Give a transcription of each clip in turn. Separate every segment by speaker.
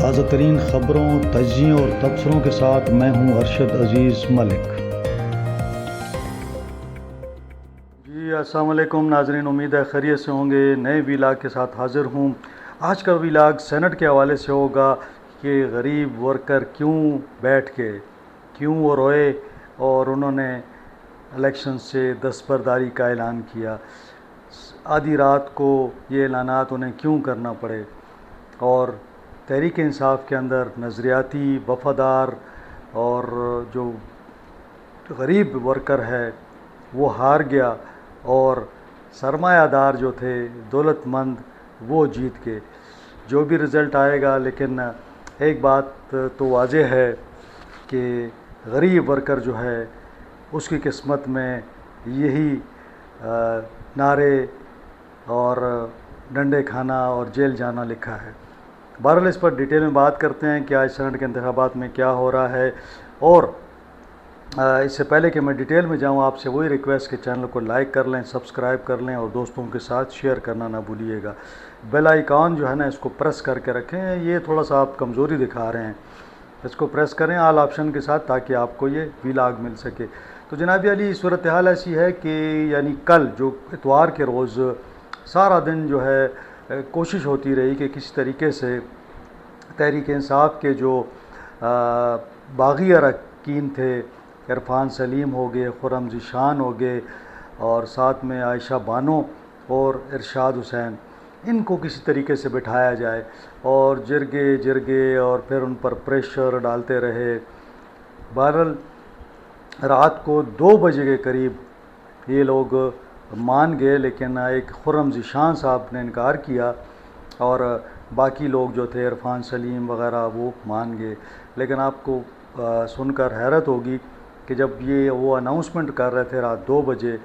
Speaker 1: تازہ ترین خبروں، تجزیوں اور تبصروں کے ساتھ میں ہوں ارشد عزیز ملک۔ جی السلام علیکم ناظرین، امید ہے خیریت سے ہوں گے۔ نئے ویلاگ کے ساتھ حاضر ہوں۔ آج کا ویلاگ سینٹ کے حوالے سے ہوگا کہ غریب ورکر کیوں بیٹھ کے کیوں وہ روئے اور انہوں نے الیکشن سے دستبرداری کا اعلان کیا، آدھی رات کو یہ اعلانات انہیں کیوں کرنا پڑے، اور تحریک انصاف کے اندر نظریاتی وفادار اور جو غریب ورکر ہے وہ ہار گیا اور سرمایہ دار جو تھے دولت مند وہ جیت گئے۔ جو بھی رزلٹ آئے گا، لیکن ایک بات تو واضح ہے کہ غریب ورکر جو ہے اس کی قسمت میں یہی نعرے اور ڈنڈے کھانا اور جیل جانا لکھا ہے۔ بہرحال اس پر ڈیٹیل میں بات کرتے ہیں کہ آج سینٹ کے انتخابات میں کیا ہو رہا ہے، اور اس سے پہلے کہ میں ڈیٹیل میں جاؤں آپ سے وہی ریکویسٹ کہ چینل کو لائک کر لیں، سبسکرائب کر لیں اور دوستوں کے ساتھ شیئر کرنا نہ بھولیے گا۔ بیل آئیکن جو ہے نا اس کو پریس کر کے رکھیں، یہ تھوڑا سا آپ کمزوری دکھا رہے ہیں، اس کو پریس کریں آل آپشن کے ساتھ تاکہ آپ کو یہ ویلاگ مل سکے۔ تو جناب علی صورتحال ایسی ہے کہ یعنی کل جو اتوار کے روز سارا دن جو ہے کوشش ہوتی رہی کہ کسی طریقے سے تحریک انصاف کے جو باغی اراکین تھے، عرفان سلیم ہو گئے، خرم ذیشان ہو گئے اور ساتھ میں عائشہ بانو اور ارشاد حسین، ان کو کسی طریقے سے بٹھایا جائے، اور جرگے اور پھر ان پر پریشر ڈالتے رہے۔ بہرحال رات کو 2 بجے کے قریب یہ لوگ مان گئے، لیکن ایک خرم ذیشان صاحب نے انکار کیا اور باقی لوگ جو تھے عرفان سلیم وغیرہ وہ مان گئے۔ لیکن آپ کو سن کر حیرت ہوگی کہ جب وہ اناؤنسمنٹ کر رہے تھے رات 2 بجے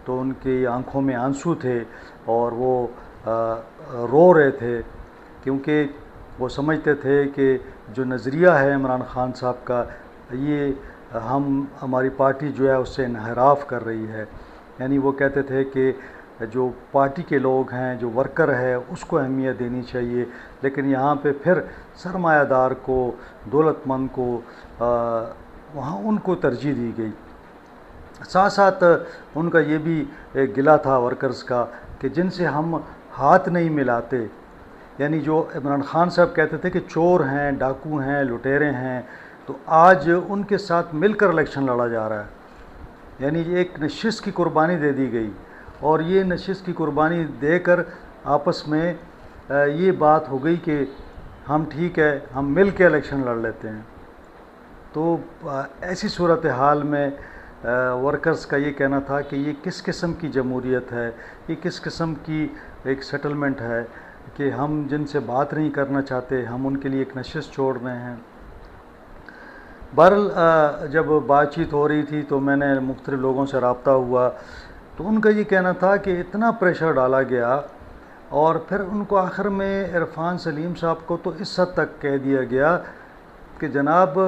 Speaker 1: تو ان کی آنکھوں میں آنسو تھے اور وہ رو رہے تھے، کیونکہ وہ سمجھتے تھے کہ جو نظریہ ہے عمران خان صاحب کا، یہ ہماری پارٹی جو ہے اس سے انحراف کر رہی ہے۔ یعنی وہ کہتے تھے کہ جو پارٹی کے لوگ ہیں، جو ورکر ہے، اس کو اہمیت دینی چاہیے، لیکن یہاں پہ پھر سرمایہ دار کو، دولت مند کو، وہاں ان کو ترجیح دی گئی۔ ساتھ ساتھ ان کا یہ بھی ایک گلہ تھا ورکرز کا کہ جن سے ہم ہاتھ نہیں ملاتے، یعنی جو عمران خان صاحب کہتے تھے کہ چور ہیں، ڈاکو ہیں، لٹیرے ہیں، تو آج ان کے ساتھ مل کر الیکشن لڑا جا رہا ہے۔ یعنی ایک نشست کی قربانی دے دی گئی، اور یہ نشست کی قربانی دے کر آپس میں یہ بات ہو گئی کہ ہم ٹھیک ہے، ہم مل کے الیکشن لڑ لیتے ہیں۔ تو ایسی صورتحال میں ورکرز کا یہ کہنا تھا کہ یہ کس قسم کی جمہوریت ہے، یہ کس قسم کی ایک سیٹلمنٹ ہے کہ ہم جن سے بات نہیں کرنا چاہتے ہم ان کے لیے ایک نشست چھوڑ رہے ہیں۔ بہرحال جب بات چیت ہو رہی تھی تو میں نے مختلف لوگوں سے رابطہ ہوا، تو ان کا یہ کہنا تھا کہ اتنا پریشر ڈالا گیا، اور پھر ان کو آخر میں عرفان سلیم صاحب کو تو اس حد تک کہہ دیا گیا کہ جناب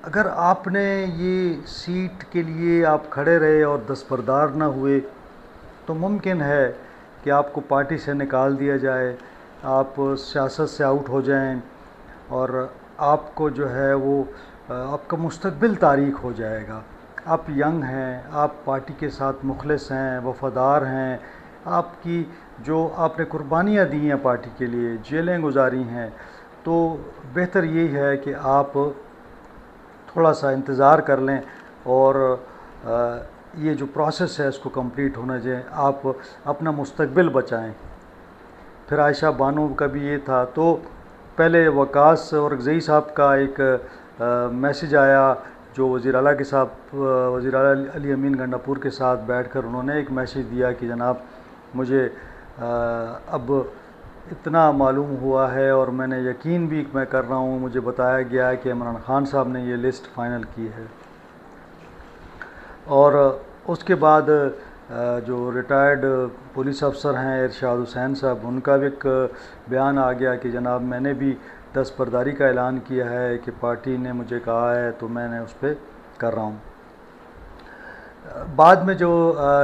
Speaker 1: اگر آپ نے یہ سیٹ کے لیے آپ کھڑے رہے اور دستبردار نہ ہوئے تو ممکن ہے کہ آپ کو پارٹی سے نکال دیا جائے، آپ سیاست سے آؤٹ ہو جائیں، اور آپ کو جو ہے وہ آپ کا مستقبل تاریک ہو جائے گا۔ آپ ینگ ہیں، آپ پارٹی کے ساتھ مخلص ہیں، وفادار ہیں، آپ کی جو آپ نے قربانیاں دی ہیں پارٹی کے لیے، جیلیں گزاری ہیں، تو بہتر یہی ہے کہ آپ تھوڑا سا انتظار کر لیں اور یہ جو پروسیس ہے اس کو کمپلیٹ ہونا چاہیے، آپ اپنا مستقبل بچائیں۔ پھر عائشہ بانو کا بھی یہ تھا۔ تو پہلے وقاص اورکزئی صاحب کا ایک میسیج آیا، جو وزیر اعلیٰ کے ساتھ وزیر اعلیٰ علی امین گنڈاپور کے ساتھ بیٹھ کر انہوں نے ایک میسیج دیا کہ جناب مجھے اب اتنا معلوم ہوا ہے اور میں نے یقین بھی میں کر رہا ہوں، مجھے بتایا گیا ہے کہ عمران خان صاحب نے یہ لسٹ فائنل کی ہے۔ اور اس کے بعد جو ریٹائرڈ پولیس افسر ہیں ارشاد حسین صاحب، ان کا بھی ایک بیان آ گیا کہ جناب میں نے بھی دستبرداری کا اعلان کیا ہے کہ پارٹی نے مجھے کہا ہے تو میں نے اس پہ کر رہا ہوں۔ بعد میں جو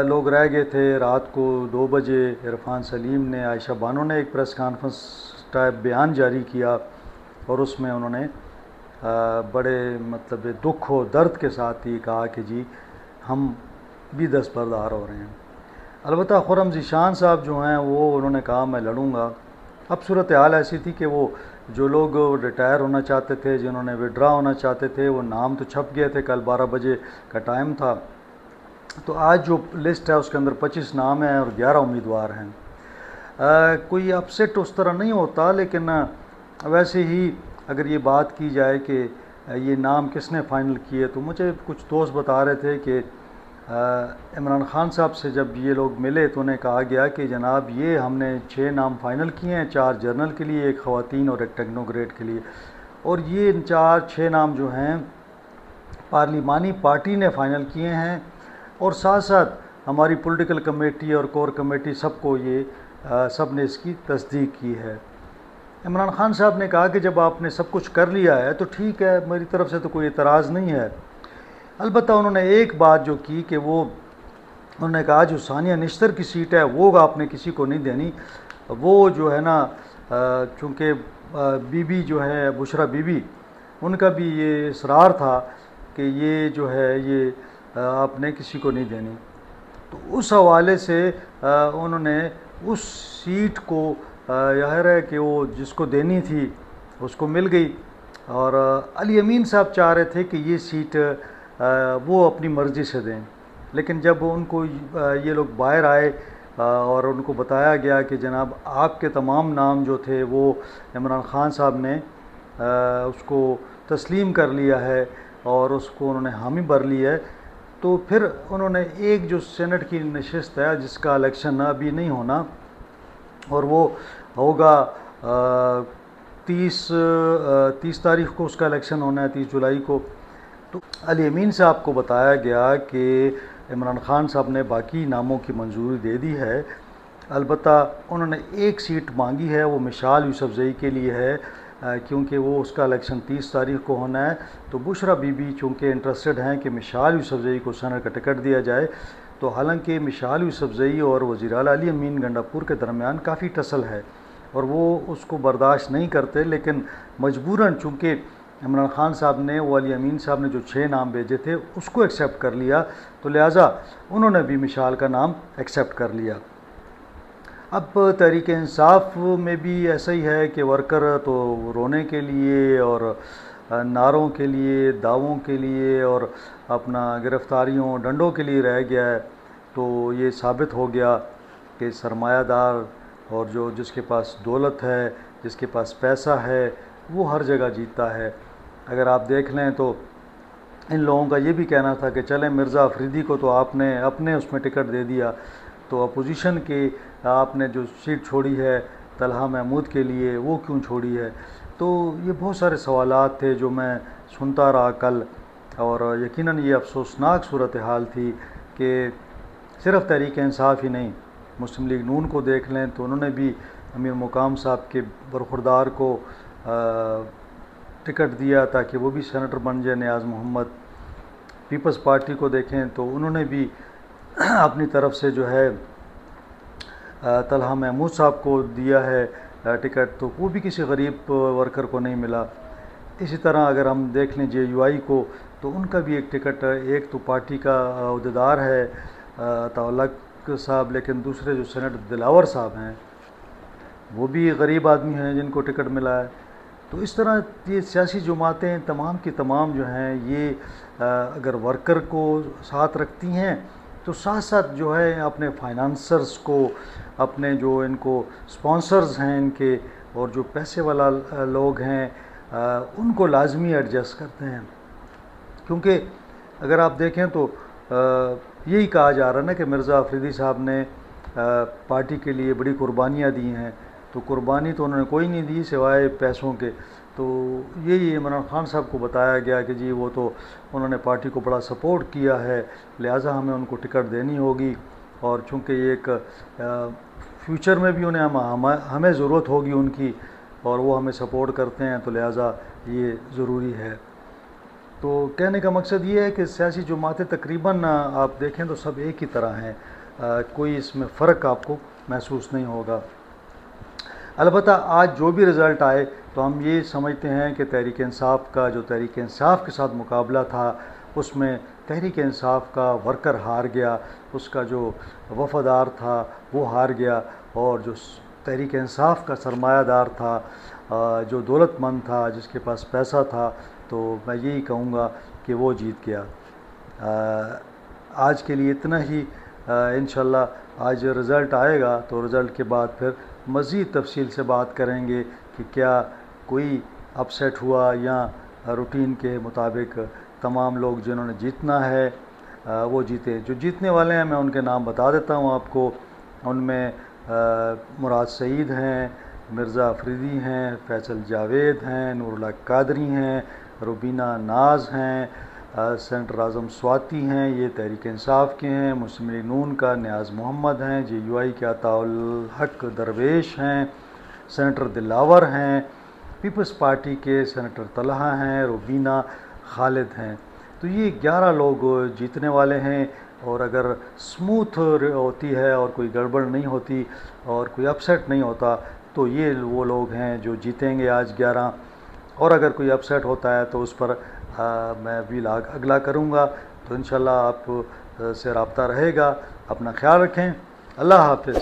Speaker 1: لوگ رہ گئے تھے، رات کو 2 بجے عرفان سلیم نے، عائشہ بانو نے ایک پریس کانفرنس ٹائپ بیان جاری کیا، اور اس میں انہوں نے بڑے مطلب دکھ و درد کے ساتھ یہ کہا کہ جی ہم بھی دستبردار ہو رہے ہیں۔ البتہ خرم ذیشان صاحب جو ہیں وہ انہوں نے کہا میں لڑوں گا۔ اب صورتحال ایسی تھی کہ وہ جو لوگ ریٹائر ہونا چاہتے تھے، جنہوں نے وڈرا ہونا چاہتے تھے، وہ نام تو چھپ گئے تھے، کل 12 بجے کا ٹائم تھا، تو آج جو لسٹ ہے اس کے اندر 25 نام ہیں اور 11 امیدوار ہیں۔ کوئی اپسیٹ اس طرح نہیں ہوتا، لیکن ویسے ہی اگر یہ بات کی جائے کہ یہ نام کس نے فائنل کیے، تو مجھے کچھ دوست بتا رہے تھے کہ عمران خان صاحب سے جب یہ لوگ ملے تو انہیں کہا گیا کہ جناب یہ ہم نے 6 نام فائنل کیے ہیں، 4 جنرل کے لیے، 1 خواتین اور 1 ٹیکنوکریٹ کے لیے، اور یہ 6 نام جو ہیں پارلیمانی پارٹی نے فائنل کیے ہیں، اور ساتھ ساتھ ہماری پولیٹیکل کمیٹی اور کور کمیٹی سب نے اس کی تصدیق کی ہے۔ عمران خان صاحب نے کہا کہ جب آپ نے سب کچھ کر لیا ہے تو ٹھیک ہے، میری طرف سے تو کوئی اعتراض نہیں ہے۔ البتہ انہوں نے ایک بات جو کی کہ انہوں نے کہا جو ثانیہ نشتر کی سیٹ ہے وہ آپ نے کسی کو نہیں دینی، وہ جو ہے نا چونکہ بی بی جو ہے بشرا بی بی، ان کا بھی یہ اصرار تھا کہ یہ جو ہے یہ آپ نے کسی کو نہیں دینی، تو اس حوالے سے انہوں نے اس سیٹ کو ظاہر ہے کہ وہ جس کو دینی تھی اس کو مل گئی، اور علی امین صاحب چاہ رہے تھے کہ یہ سیٹ وہ اپنی مرضی سے دیں، لیکن جب ان کو یہ لوگ باہر آئے اور ان کو بتایا گیا کہ جناب آپ کے تمام نام جو تھے وہ عمران خان صاحب نے اس کو تسلیم کر لیا ہے اور اس کو انہوں نے حامی بھر لی ہے، تو پھر انہوں نے ایک جو سینٹ کی نشست ہے جس کا الیکشن ابھی نہیں ہونا اور وہ ہوگا 30 تاریخ کو اس کا الیکشن ہونا ہے، 30 جولائی کو، تو علی امین صاحب کو بتایا گیا کہ عمران خان صاحب نے باقی ناموں کی منظوری دے دی ہے، البتہ انہوں نے ایک سیٹ مانگی ہے، وہ مشال یوسفزئی کے لیے ہے، کیونکہ وہ اس کا الیکشن 30 تاریخ کو ہونا ہے، تو بشرا بی بی چونکہ انٹرسٹڈ ہیں کہ مشال یوسفزئی کو سینٹ کا ٹکٹ دیا جائے، تو حالانکہ مشال یوسفزئی اور وزیر اعلیٰ علی امین گنڈاپور کے درمیان کافی ٹسل ہے اور وہ اس کو برداشت نہیں کرتے، لیکن مجبوراً چونکہ عمران خان صاحب نے وہ علی امین صاحب نے جو 6 نام بھیجے تھے اس کو ایکسیپٹ کر لیا، تو لہٰذا انہوں نے بھی مشال کا نام ایکسیپٹ کر لیا۔ اب تحریک انصاف میں بھی ایسا ہی ہے کہ ورکر تو رونے کے لیے اور نعروں کے لیے، دعووں کے لیے اور اپنا گرفتاریوں ڈنڈوں کے لیے رہ گیا ہے، تو یہ ثابت ہو گیا کہ سرمایہ دار اور جس کے پاس دولت ہے، جس کے پاس پیسہ ہے، وہ ہر جگہ جیتتا ہے۔ اگر آپ دیکھ لیں تو ان لوگوں کا یہ بھی کہنا تھا کہ چلیں مرزا افریدی کو تو آپ نے اپنے اس میں ٹکٹ دے دیا، تو اپوزیشن کی آپ نے جو سیٹ چھوڑی ہے طلحہ محمود کے لیے وہ کیوں چھوڑی ہے؟ تو یہ بہت سارے سوالات تھے جو میں سنتا رہا کل، اور یقیناً یہ افسوسناک صورتحال تھی کہ صرف تحریک انصاف ہی نہیں، مسلم لیگ نون کو دیکھ لیں تو انہوں نے بھی امیر مقام صاحب کے برخوردار کو ٹکٹ دیا تاکہ وہ بھی سینیٹر بن جائے، نیاز محمد۔ پیپلز پارٹی کو دیکھیں تو انہوں نے بھی اپنی طرف سے جو ہے طلحہ محمود صاحب کو دیا ہے ٹکٹ، تو وہ بھی کسی غریب ورکر کو نہیں ملا۔ اسی طرح اگر ہم دیکھ لیں جے یو آئی کو تو ان کا بھی ایک ٹکٹ، ایک تو پارٹی کا عہدیدار ہے عطاءاللہ صاحب، لیکن دوسرے جو سینیٹر دلاور صاحب ہیں وہ بھی غریب آدمی ہیں جن کو ٹکٹ ملا ہے۔ تو اس طرح یہ سیاسی جماعتیں تمام کی تمام جو ہیں یہ اگر ورکر کو ساتھ رکھتی ہیں تو ساتھ ساتھ جو ہے اپنے فائنانسرز کو، اپنے جو ان کو سپانسرز ہیں ان کے اور جو پیسے والا لوگ ہیں ان کو لازمی ایڈجسٹ کرتے ہیں، کیونکہ اگر آپ دیکھیں تو یہی کہا جا رہا ہے نا کہ مرزا افریدی صاحب نے پارٹی کے لیے بڑی قربانیاں دی ہیں، تو قربانی تو انہوں نے کوئی نہیں دی سوائے پیسوں کے، تو یہی عمران خان صاحب کو بتایا گیا کہ جی وہ تو انہوں نے پارٹی کو بڑا سپورٹ کیا ہے، لہٰذا ہمیں ان کو ٹکٹ دینی ہوگی، اور چونکہ یہ ایک فیوچر میں بھی انہیں ہمیں ضرورت ہوگی ان کی اور وہ ہمیں سپورٹ کرتے ہیں، تو لہٰذا یہ ضروری ہے۔ تو کہنے کا مقصد یہ ہے کہ سیاسی جماعتیں تقریباً آپ دیکھیں تو سب ایک ہی طرح ہیں، کوئی اس میں فرق آپ کو محسوس نہیں ہوگا۔ البتہ آج جو بھی رزلٹ آئے تو ہم یہ سمجھتے ہیں کہ تحریک انصاف کا جو تحریک انصاف کے ساتھ مقابلہ تھا اس میں تحریک انصاف کا ورکر ہار گیا، اس کا جو وفادار تھا وہ ہار گیا، اور جو تحریک انصاف کا سرمایہ دار تھا، جو دولت مند تھا، جس کے پاس پیسہ تھا، تو میں یہی کہوں گا کہ وہ جیت گیا۔ آج کے لیے اتنا ہی۔ انشاءاللہ آج رزلٹ آئے گا تو رزلٹ کے بعد پھر مزید تفصیل سے بات کریں گے کہ کیا کوئی اپ سیٹ ہوا یا روٹین کے مطابق تمام لوگ جنہوں نے جیتنا ہے وہ جیتے۔ جو جیتنے والے ہیں میں ان کے نام بتا دیتا ہوں آپ کو۔ ان میں مراد سعید ہیں، مرزا افریدی ہیں، فیصل جاوید ہیں، نور اللہ قادری ہیں، روبینہ ناز ہیں، سینیٹر اعظم سواتی ہیں، یہ تحریک انصاف کے ہیں۔ مسلم لیگ نون کا نیاز محمد ہیں، جے یو آئی کے عطاء الحق درویش ہیں، سینیٹر دلاور ہیں، پیپلز پارٹی کے سینیٹر طلحہ ہیں، روبینہ خالد ہیں۔ تو یہ 11 لوگ جیتنے والے ہیں، اور اگر سموتھ ہوتی ہے اور کوئی گڑبڑ نہیں ہوتی اور کوئی اپ سیٹ نہیں ہوتا تو یہ وہ لوگ ہیں جو جیتیں گے آج 11۔ اور اگر کوئی اپ سیٹ ہوتا ہے تو اس پر میں ویلاگ اگلا کروں گا، تو انشاءاللہ آپ سے رابطہ رہے گا۔ اپنا خیال رکھیں، اللہ حافظ۔